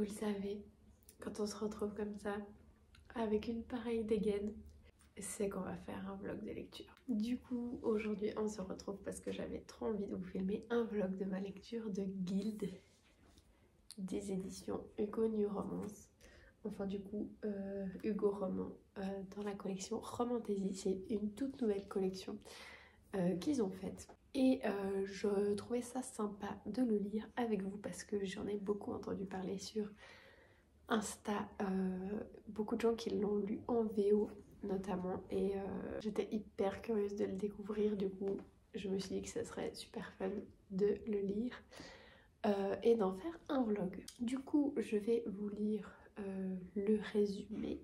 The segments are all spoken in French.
vous le savez, quand on se retrouve comme ça, avec une pareille dégaine, c'est qu'on va faire un vlog de lecture. Du coup, aujourd'hui, on se retrouve parce que j'avais trop envie de vous filmer un vlog de ma lecture de Guild des éditions Hugo New Romance. Enfin du coup, Hugo Roman dans la collection Romantaisie. C'est une toute nouvelle collection qu'ils ont faite. Et je trouvais ça sympa de le lire avec vous parce que j'en ai beaucoup entendu parler sur Insta. Beaucoup de gens qui l'ont lu en VO notamment. Et j'étais hyper curieuse de le découvrir. Du coup, je me suis dit que ça serait super fun de le lire et d'en faire un vlog. Du coup, je vais vous lire le résumé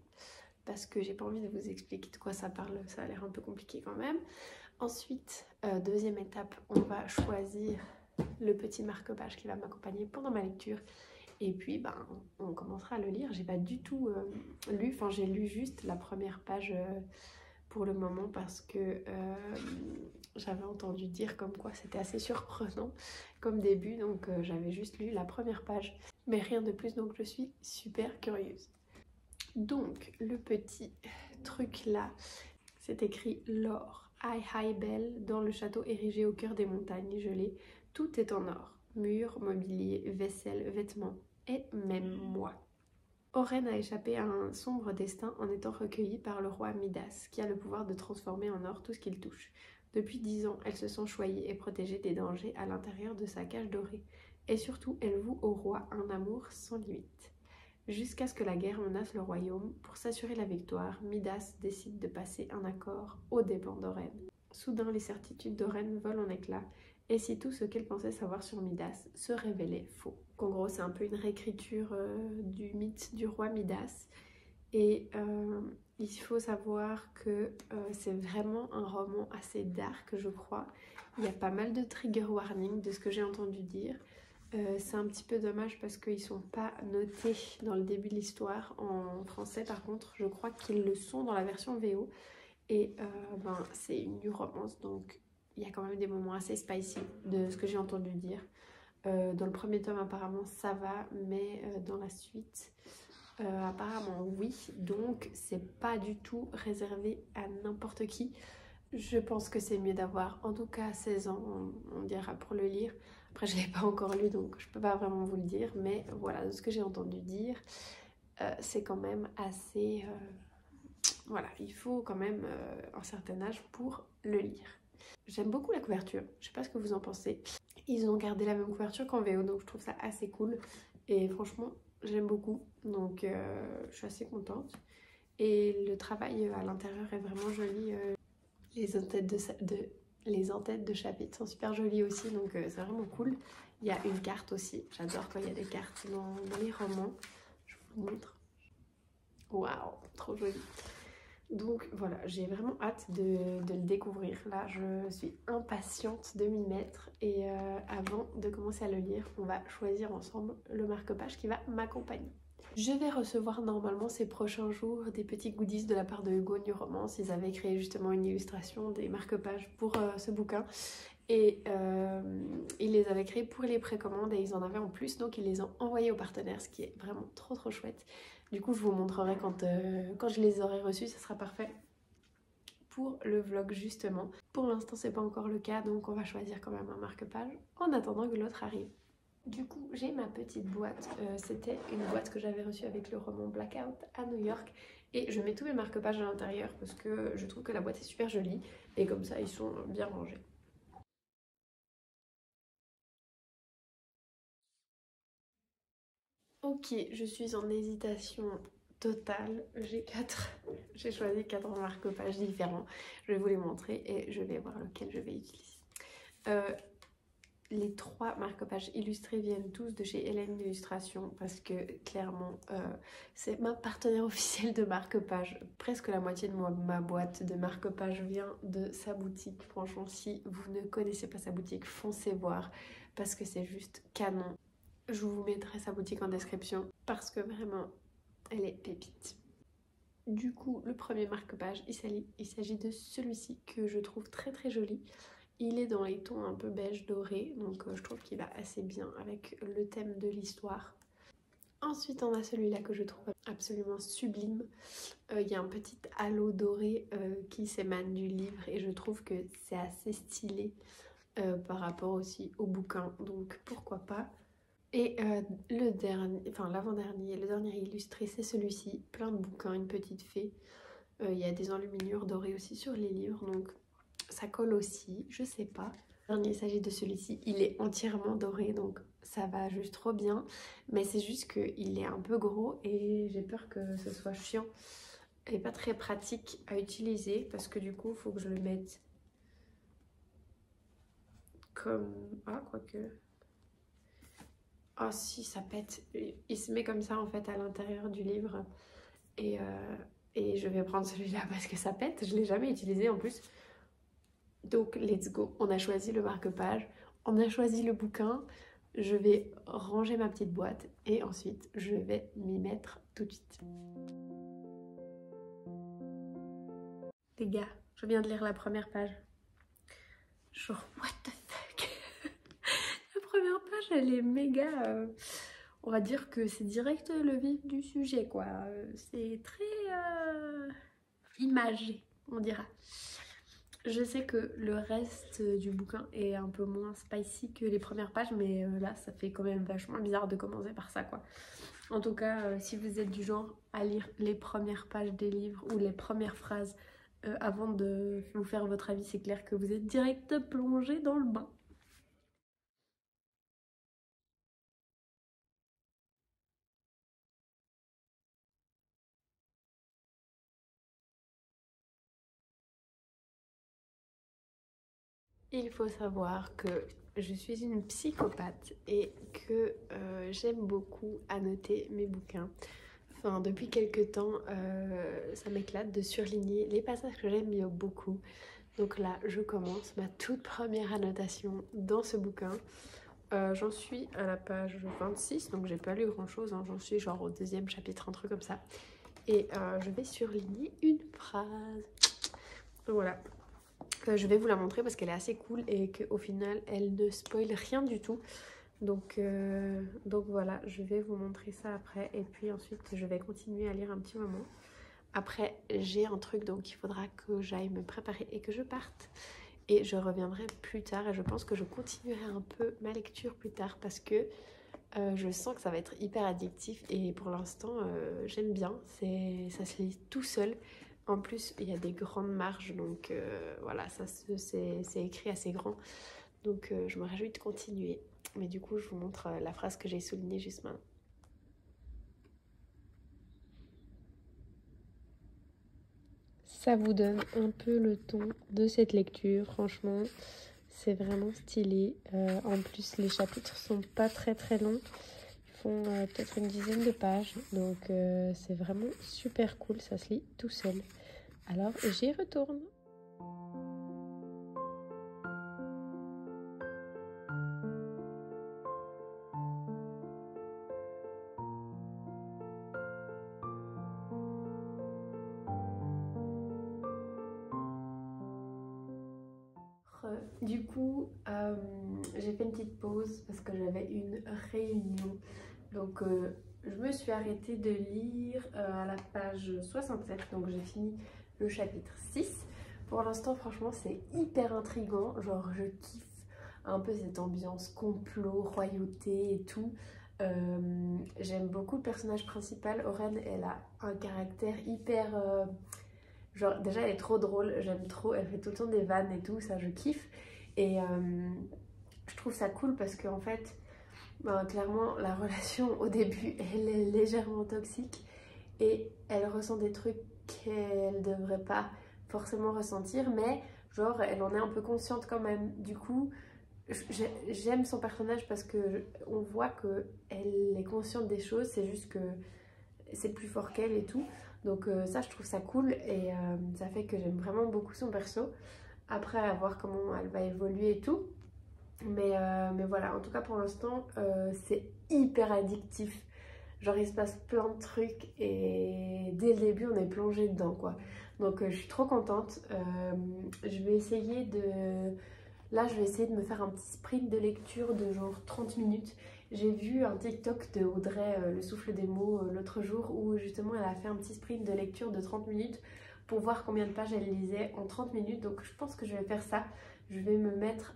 parce que j'ai pas envie de vous expliquer de quoi ça parle, ça a l'air un peu compliqué quand même. Ensuite, deuxième étape, on va choisir le petit marque-page qui va m'accompagner pendant ma lecture. Et puis, ben, on commencera à le lire. J'ai pas du tout lu, enfin j'ai lu juste la première page pour le moment parce que j'avais entendu dire comme quoi c'était assez surprenant comme début. Donc j'avais juste lu la première page, mais rien de plus, donc je suis super curieuse. Donc, le petit truc là, c'est écrit l'or. High Bell, dans le château érigé au cœur des montagnes gelées, tout est en or. Murs, mobilier, vaisselle, vêtements et même moi. Oren a échappé à un sombre destin en étant recueillie par le roi Midas, qui a le pouvoir de transformer en or tout ce qu'il touche. Depuis 10 ans, elle se sent choyée et protégée des dangers à l'intérieur de sa cage dorée. Et surtout, elle voue au roi un amour sans limite. Jusqu'à ce que la guerre menace le royaume, pour s'assurer la victoire, Midas décide de passer un accord aux dépens d'Oren. Soudain, les certitudes d'Oren volent en éclats, et si tout ce qu'elle pensait savoir sur Midas se révélait faux. En gros, c'est un peu une réécriture du mythe du roi Midas, et il faut savoir que c'est vraiment un roman assez dark, je crois. Il y a pas mal de trigger warning de ce que j'ai entendu dire. C'est un petit peu dommage parce qu'ils sont pas notés dans le début de l'histoire en français. Par contre, je crois qu'ils le sont dans la version VO. Et ben, c'est une new romance, donc il y a quand même des moments assez spicy de ce que j'ai entendu dire. Dans le premier tome, apparemment, ça va, mais dans la suite, apparemment, oui. Donc, c'est pas du tout réservé à n'importe qui. Je pense que c'est mieux d'avoir en tout cas 16 ans, on dira, pour le lire. Après, je ne l'ai pas encore lu, donc je peux pas vraiment vous le dire. Mais voilà, de ce que j'ai entendu dire, c'est quand même assez... voilà, il faut quand même un certain âge pour le lire. J'aime beaucoup la couverture, je sais pas ce que vous en pensez. Ils ont gardé la même couverture qu'en VO, donc je trouve ça assez cool. Et franchement, j'aime beaucoup, donc je suis assez contente. Et le travail à l'intérieur est vraiment joli. Les en-têtes de chapitres sont super jolies aussi, donc c'est vraiment cool. Il y a une carte aussi, j'adore quand il y a des cartes dans les romans. Je vous montre. Waouh, trop joli. Donc voilà, j'ai vraiment hâte de le découvrir. Là, je suis impatiente de m'y mettre. Et avant de commencer à le lire, on va choisir ensemble le marque-page qui va m'accompagner. Je vais recevoir normalement ces prochains jours des petits goodies de la part de Hugo New Romance. Ils avaient créé justement une illustration des marque-pages pour ce bouquin. Et ils les avaient créés pour les précommandes et ils en avaient en plus. Donc ils les ont envoyés aux partenaires, ce qui est vraiment trop chouette. Du coup, je vous montrerai quand je les aurai reçus, ça sera parfait pour le vlog justement. Pour l'instant, c'est pas encore le cas, donc on va choisir quand même un marque-page en attendant que l'autre arrive. Du coup, j'ai ma petite boîte. C'était une boîte que j'avais reçue avec le roman Blackout à New York. Et je mets tous mes marque-pages à l'intérieur parce que je trouve que la boîte est super jolie. Et comme ça, ils sont bien rangés. Ok, je suis en hésitation totale. J'ai choisi 4 marque-pages différents. Je vais vous les montrer et je vais voir lequel je vais utiliser. Les 3 marque-pages illustrés viennent tous de chez Hélène d'Illustration parce que clairement c'est ma partenaire officielle de marque-page. Presque la moitié de ma boîte de marque-page vient de sa boutique. Franchement, si vous ne connaissez pas sa boutique, foncez voir parce que c'est juste canon. Je vous mettrai sa boutique en description parce que vraiment elle est pépite. Du coup, le premier marque-page, il s'agit de celui-ci que je trouve très joli. Il est dans les tons un peu beige doré, donc je trouve qu'il va assez bien avec le thème de l'histoire. Ensuite, on a celui-là que je trouve absolument sublime. Il y a un petit halo doré qui s'émane du livre et je trouve que c'est assez stylé par rapport aussi au bouquin, donc pourquoi pas. Et le dernier, enfin l'avant-dernier, le dernier illustré, c'est celui-ci, plein de bouquins, une petite fée. Il y a des enluminures dorées aussi sur les livres, donc ça colle aussi, je sais pas. Il s'agit de celui-ci, il est entièrement doré, donc ça va juste trop bien. Mais c'est juste qu'il est un peu gros et j'ai peur que ce soit chiant et pas très pratique à utiliser parce que du coup, il faut que je le mette comme... Ah, quoique... Ah si, ça pète. Il se met comme ça en fait à l'intérieur du livre et, et je vais prendre celui-là parce que ça pète. Je l'ai jamais utilisé en plus. Donc let's go, on a choisi le marque-page, on a choisi le bouquin, je vais ranger ma petite boîte et ensuite je vais m'y mettre tout de suite. Les gars, je viens de lire la première page. Genre, what the fuck. La première page, elle est méga... on va dire que c'est direct le vif du sujet, quoi. C'est très imagé, on dira. Je sais que le reste du bouquin est un peu moins spicy que les premières pages, mais là, ça fait quand même vachement bizarre de commencer par ça, quoi. En tout cas, si vous êtes du genre à lire les premières pages des livres ou les premières phrases avant de vous faire votre avis, c'est clair que vous êtes direct plongé dans le bain. Il faut savoir que je suis une psychopathe et que j'aime beaucoup annoter mes bouquins. Enfin, depuis quelques temps, ça m'éclate de surligner les passages que j'aime bien beaucoup. Donc là, je commence ma toute première annotation dans ce bouquin. J'en suis à la page 26, donc j'ai pas lu grand chose, hein. J'en suis genre au deuxième chapitre, un truc comme ça. Et je vais surligner une phrase. Voilà. Je vais vous la montrer parce qu'elle est assez cool et qu'au final, elle ne spoil rien du tout. Donc voilà, je vais vous montrer ça après. Et puis ensuite, je vais continuer à lire un petit moment. Après, j'ai un truc, donc il faudra que j'aille me préparer et que je parte. Et je reviendrai plus tard et je pense que je continuerai un peu ma lecture plus tard parce que je sens que ça va être hyper addictif et pour l'instant j'aime bien, ça se lit tout seul. En plus il y a des grandes marges donc voilà, c'est écrit assez grand donc je me réjouis de continuer. Mais du coup je vous montre la phrase que j'ai soulignée juste maintenant. Ça vous donne un peu le ton de cette lecture, franchement. C'est vraiment stylé. En plus, les chapitres sont pas très longs. Ils font peut-être une dizaine de pages. Donc, c'est vraiment super cool. Ça se lit tout seul. Alors, j'y retourne. Du coup, j'ai fait une petite pause parce que j'avais une réunion. Donc, je me suis arrêtée de lire à la page 67. Donc, j'ai fini le chapitre 6. Pour l'instant, franchement, c'est hyper intriguant. Genre, je kiffe un peu cette ambiance complot, royauté et tout. J'aime beaucoup le personnage principal. Oren, elle a un caractère hyper... genre, déjà, elle est trop drôle. J'aime trop. Elle fait tout le temps des vannes et tout. Ça, je kiffe. Et je trouve ça cool parce qu'en fait, ben, clairement, la relation au début, elle est légèrement toxique et elle ressent des trucs qu'elle devrait pas forcément ressentir, mais genre, elle en est un peu consciente quand même. Du coup, j'aime son personnage parce que on voit qu'elle est consciente des choses, c'est juste que c'est plus fort qu'elle et tout. Donc ça, je trouve ça cool et ça fait que j'aime vraiment beaucoup son perso. Après, à voir comment elle va évoluer et tout. Mais voilà, en tout cas pour l'instant, c'est hyper addictif. Genre il se passe plein de trucs et dès le début on est plongé dedans quoi. Donc je suis trop contente. Je vais essayer de... Là je vais essayer de me faire un petit sprint de lecture de genre 30 minutes. J'ai vu un TikTok de Audrey, le souffle des mots, l'autre jour où justement elle a fait un petit sprint de lecture de 30 minutes pour voir combien de pages elle lisait en 30 minutes. Donc je pense que je vais faire ça. Je vais me mettre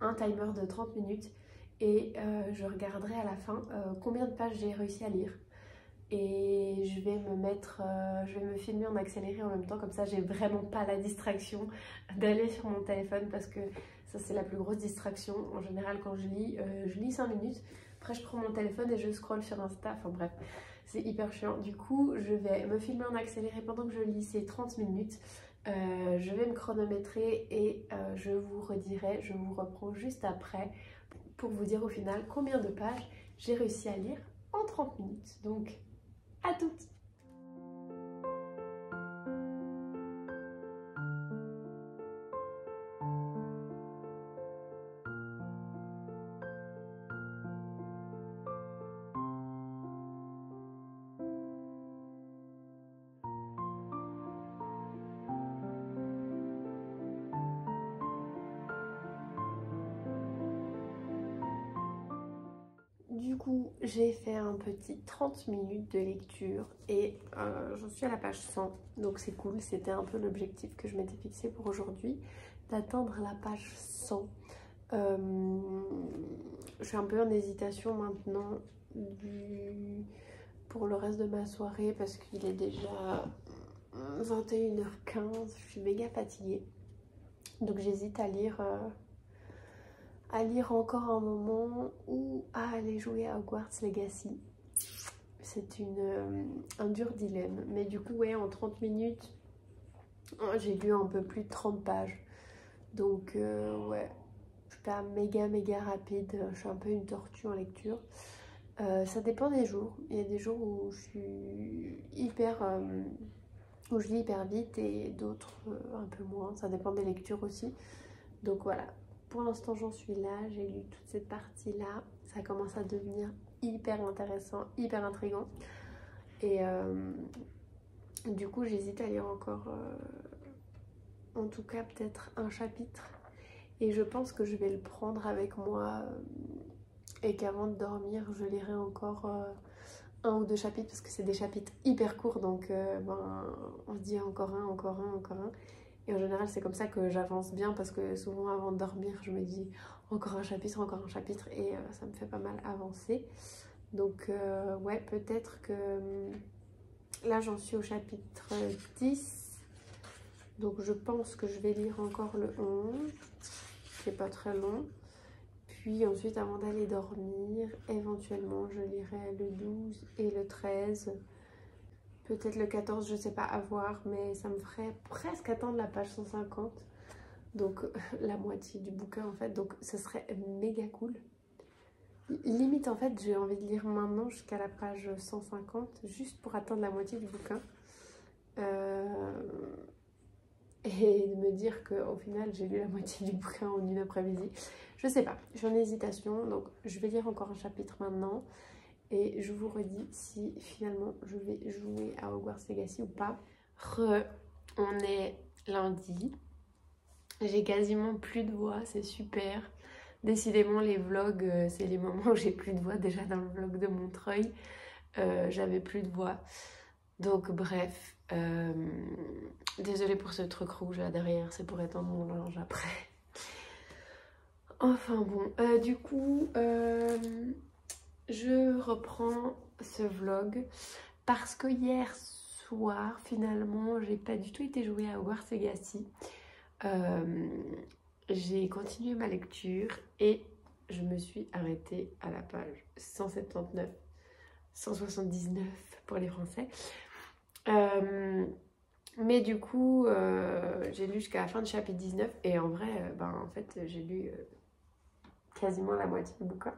un timer de 30 minutes et je regarderai à la fin combien de pages j'ai réussi à lire. Et je vais me filmer en accéléré en même temps, comme ça j'ai vraiment pas la distraction d'aller sur mon téléphone parce que ça c'est la plus grosse distraction. En général quand je lis 5 minutes, après je prends mon téléphone et je scrolle sur Insta, enfin bref, c'est hyper chiant. Du coup je vais me filmer en accéléré pendant que je lis ces 30 minutes. Je vais me chronométrer et je vous reprends juste après pour vous dire au final combien de pages j'ai réussi à lire en 30 minutes. Donc à toutes! Du coup, j'ai fait un petit 30 minutes de lecture et j'en suis à la page 100, donc c'est cool. C'était un peu l'objectif que je m'étais fixé pour aujourd'hui, d'atteindre la page 100. Je suis un peu en hésitation maintenant pour le reste de ma soirée parce qu'il est déjà 21h15, je suis méga fatiguée. Donc j'hésite à lire encore un moment ou à aller jouer à Hogwarts Legacy. C'est un dur dilemme. Mais du coup, ouais, en 30 minutes, j'ai lu un peu plus de 30 pages. Donc, ouais, je suis pas méga rapide. Je suis un peu une tortue en lecture. Ça dépend des jours. Il y a des jours où je suis où je lis hyper vite et d'autres un peu moins. Ça dépend des lectures aussi. Donc voilà. Pour l'instant, j'en suis là, j'ai lu toute cette partie-là. Ça commence à devenir hyper intéressant, hyper intriguant. Et du coup, j'hésite à lire encore, en tout cas, peut-être un chapitre. Et je pense que je vais le prendre avec moi et qu'avant de dormir, je lirai encore un ou deux chapitres parce que c'est des chapitres hyper courts. Donc, on se dit encore un, encore un, encore un. Et en général, c'est comme ça que j'avance bien parce que souvent avant de dormir, je me dis encore un chapitre et ça me fait pas mal avancer. Donc ouais, peut-être que là, j'en suis au chapitre 10. Donc je pense que je vais lire encore le 11, qui est pas très long. Puis ensuite, avant d'aller dormir, éventuellement, je lirai le 12 et le 13. Peut-être le 14, je sais pas, à voir, mais ça me ferait presque attendre la page 150. Donc la moitié du bouquin en fait, donc ce serait méga cool. Limite en fait, j'ai envie de lire maintenant jusqu'à la page 150, juste pour atteindre la moitié du bouquin. Et de me dire qu'au final, j'ai lu la moitié du bouquin en une après-midi. Je sais pas, je suis en hésitation, donc je vais lire encore un chapitre maintenant. Et je vous redis si finalement je vais jouer à Hogwarts Legacy ou pas. On est lundi. J'ai quasiment plus de voix, c'est super. Décidément, les vlogs, c'est les moments où j'ai plus de voix. Déjà dans le vlog de Montreuil, j'avais plus de voix. Donc bref, désolée pour ce truc rouge là derrière, c'est pour étendre mon linge après. Enfin bon, du coup... je reprends ce vlog parce que hier soir, finalement, j'ai pas du tout été jouer à Hogwarts Legacy. J'ai continué ma lecture et je me suis arrêtée à la page 179, 179 pour les Français. Mais du coup, j'ai lu jusqu'à la fin du chapitre 19 et en vrai, en fait, j'ai lu quasiment la moitié du bouquin.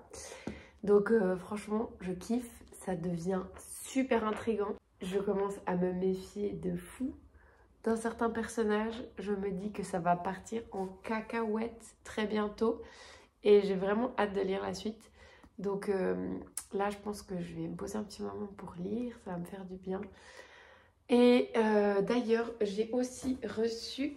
Donc franchement, je kiffe, ça devient super intriguant. Je commence à me méfier de fou. Dans certains personnages, je me dis que ça va partir en cacahuète très bientôt. Et j'ai vraiment hâte de lire la suite. Donc là, je pense que je vais me poser un petit moment pour lire, ça va me faire du bien. Et d'ailleurs, j'ai aussi reçu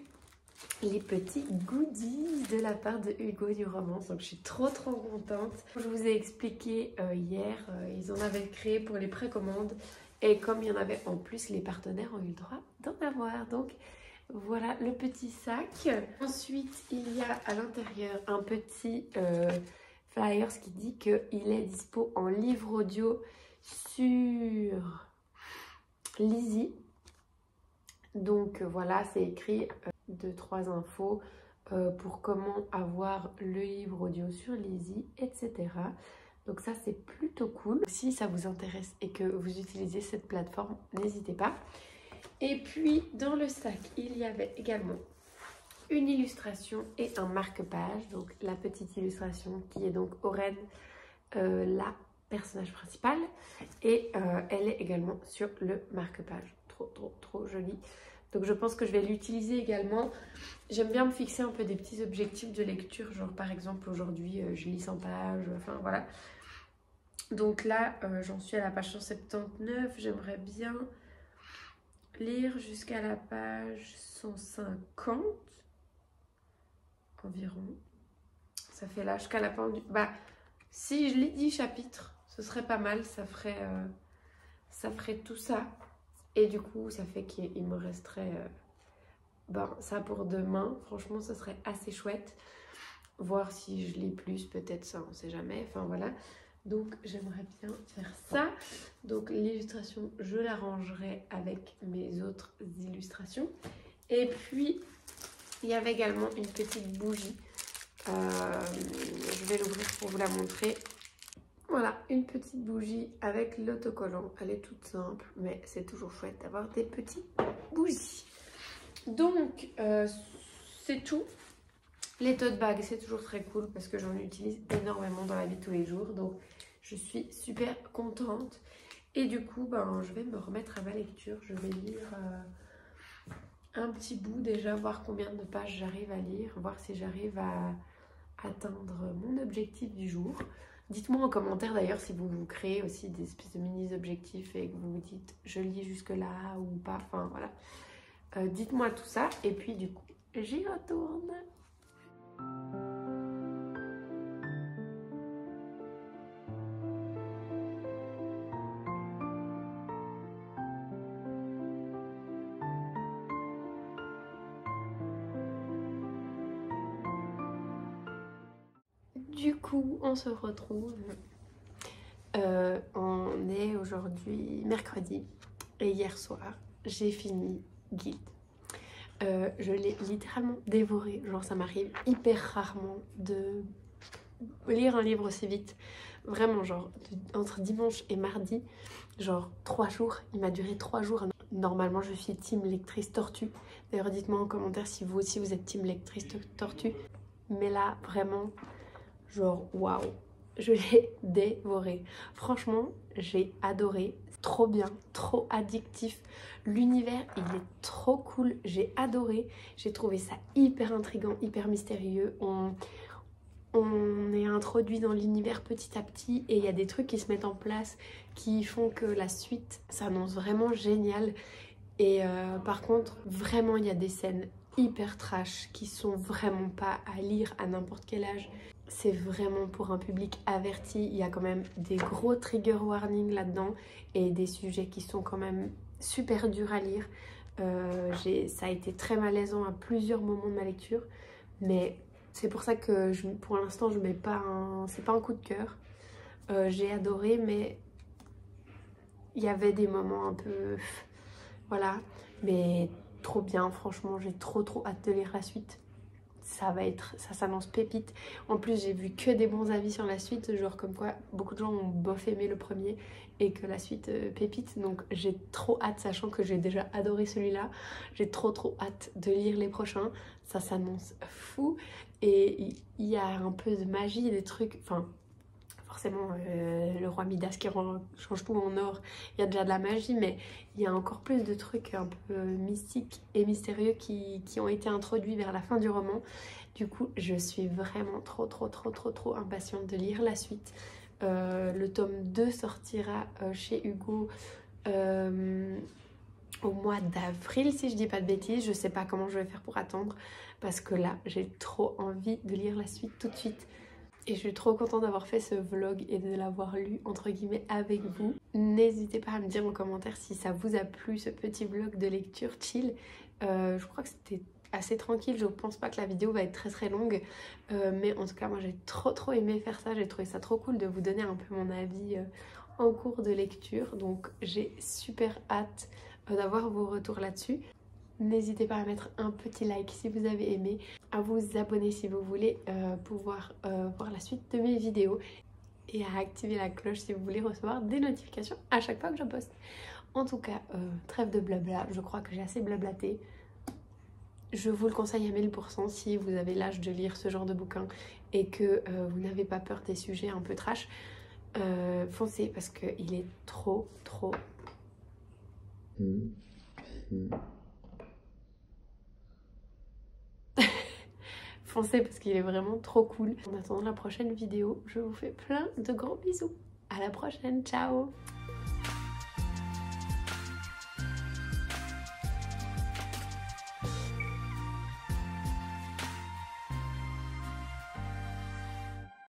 les petits goodies de la part de Hugo du Romance. Donc je suis trop contente. Je vous ai expliqué hier, ils en avaient créé pour les précommandes. Et comme il y en avait en plus, les partenaires ont eu le droit d'en avoir. Donc voilà le petit sac. Ensuite, il y a à l'intérieur un petit flyers qui dit qu'il est dispo en livre audio sur Lizzy. Donc voilà, c'est écrit 2-3 infos pour comment avoir le livre audio sur Lizzy, etc. Donc ça, c'est plutôt cool. Si ça vous intéresse et que vous utilisez cette plateforme, n'hésitez pas. Et puis, dans le sac, il y avait également une illustration et un marque-page. Donc, la petite illustration qui est donc Oren, la personnage principal. Et elle est également sur le marque-page. Trop jolie. Donc, je pense que je vais l'utiliser également. J'aime bien me fixer un peu des petits objectifs de lecture. Genre, par exemple, aujourd'hui, je lis 100 pages. Enfin, voilà. Donc là, j'en suis à la page 179. J'aimerais bien lire jusqu'à la page 150 environ. Ça fait là jusqu'à la fin du... Bah, si je lis 10 chapitres, ce serait pas mal. Ça ferait tout ça. Et du coup, ça fait qu'il me resterait ça pour demain. Franchement, ça serait assez chouette. Voir si je lis plus, peut-être ça, on sait jamais. Enfin voilà. Donc j'aimerais bien faire ça. Donc l'illustration, je l'arrangerai avec mes autres illustrations. Et puis, il y avait également une petite bougie. Je vais l'ouvrir pour vous la montrer. Voilà, une petite bougie avec l'autocollant. Elle est toute simple, mais c'est toujours chouette d'avoir des petites bougies. Donc, c'est tout. Les tote bags, c'est toujours très cool parce que j'en utilise énormément dans la vie de tous les jours. Donc, je suis super contente. Et du coup, je vais me remettre à ma lecture. Je vais lire un petit bout déjà, voir combien de pages j'arrive à lire. Voir si j'arrive à atteindre mon objectif du jour. Dites-moi en commentaire d'ailleurs si vous créez aussi des espèces de mini-objectifs et que vous vous dites je lis jusque là ou pas. Enfin, voilà. Dites-moi tout ça. Et puis du coup, j'y retourne. Du coup, on se retrouve. On est aujourd'hui mercredi et hier soir, j'ai fini Guild. Je l'ai littéralement dévoré. Genre, ça m'arrive hyper rarement de lire un livre aussi vite. Vraiment, genre, entre dimanche et mardi, genre 3 jours. Il m'a duré 3 jours. Normalement, je suis team lectrice tortue. D'ailleurs, dites-moi en commentaire si vous aussi vous êtes team lectrice tortue. Mais là, vraiment, genre, waouh, je l'ai dévoré. Franchement, j'ai adoré. Trop bien, trop addictif. L'univers, il est trop cool. J'ai adoré. J'ai trouvé ça hyper intriguant, hyper mystérieux. On est introduit dans l'univers petit à petit et il y a des trucs qui se mettent en place qui font que la suite s'annonce vraiment géniale. Et par contre, vraiment, il y a des scènes hyper trash qui sont vraiment pas à lire à n'importe quel âge. C'est vraiment pour un public averti. Il y a quand même des gros trigger warnings là-dedans et des sujets qui sont quand même super durs à lire. Ça a été très malaisant à plusieurs moments de ma lecture, mais c'est pour ça que pour l'instant je mets pas c'est pas un coup de cœur. J'ai adoré, mais il y avait des moments un peu voilà, mais trop bien. Franchement, j'ai trop hâte de lire la suite. Ça s'annonce pépite. En plus, j'ai vu que des bons avis sur la suite, genre comme quoi beaucoup de gens ont bof aimé le premier et que la suite pépite. Donc j'ai trop hâte, sachant que j'ai déjà adoré celui-là. J'ai trop hâte de lire les prochains. Ça s'annonce fou et il y a un peu de magie, des trucs, enfin forcément le roi Midas qui change tout en or, il y a déjà de la magie, mais il y a encore plus de trucs un peu mystiques et mystérieux qui ont été introduits vers la fin du roman. Du coup, je suis vraiment trop impatiente de lire la suite. Le tome 2 sortira chez Hugo au mois d'avril si je dis pas de bêtises. Je sais pas comment je vais faire pour attendre parce que là j'ai trop envie de lire la suite tout de suite. Et je suis trop contente d'avoir fait ce vlog et de l'avoir lu entre guillemets avec vous. N'hésitez pas à me dire en commentaire si ça vous a plu ce petit vlog de lecture chill. Je crois que c'était assez tranquille, je pense pas que la vidéo va être très longue. Mais en tout cas moi j'ai trop aimé faire ça, j'ai trouvé ça trop cool de vous donner un peu mon avis en cours de lecture. Donc j'ai super hâte d'avoir vos retours là-dessus. N'hésitez pas à mettre un petit like si vous avez aimé, à vous abonner si vous voulez pouvoir voir la suite de mes vidéos et à activer la cloche si vous voulez recevoir des notifications à chaque fois que je poste. En tout cas, trêve de blabla, je crois que j'ai assez blablaté. Je vous le conseille à 1000% si vous avez l'âge de lire ce genre de bouquin et que vous n'avez pas peur des sujets un peu trash. Foncez parce qu'il est trop. Foncez parce qu'il est vraiment trop cool. En attendant la prochaine vidéo, je vous fais plein de gros bisous. À la prochaine, ciao!